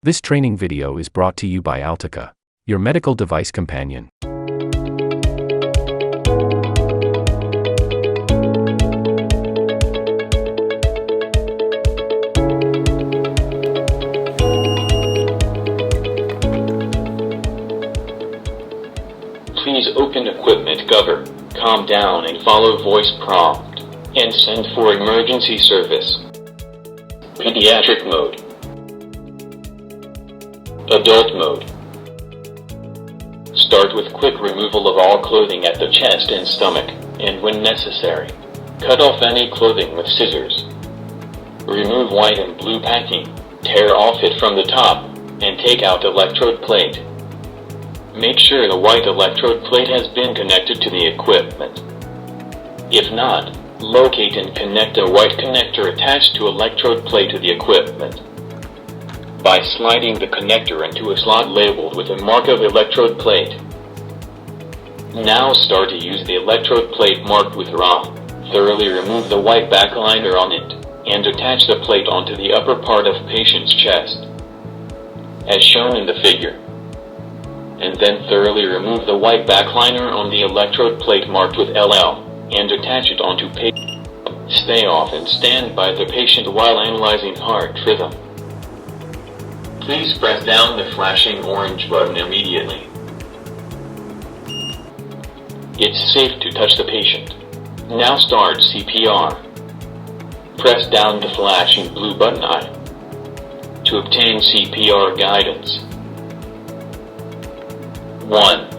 This training video is brought to you by Altica, your medical device companion. Please open equipment cover, calm down and follow voice prompt, and send for emergency service. Pediatric mode. Adult mode. Start with quick removal of all clothing at the chest and stomach, and when necessary, cut off any clothing with scissors. Remove white and blue packing, tear off it from the top, and take out electrode plate. Make sure the white electrode plate has been connected to the equipment. If not, locate and connect a white connector attached to electrode plate to the equipment. By sliding the connector into a slot labeled with a mark of electrode plate. Now start to use the electrode plate marked with RA. Thoroughly remove the white backliner on it, and attach the plate onto the upper part of patient's chest, as shown in the figure. And then thoroughly remove the white backliner on the electrode plate marked with LL, and attach it onto patient. Stay off and stand by the patient while analyzing heart rhythm. Please press down the flashing orange button immediately. It's safe to touch the patient. Now start CPR. Press down the flashing blue button I to obtain CPR guidance. 1.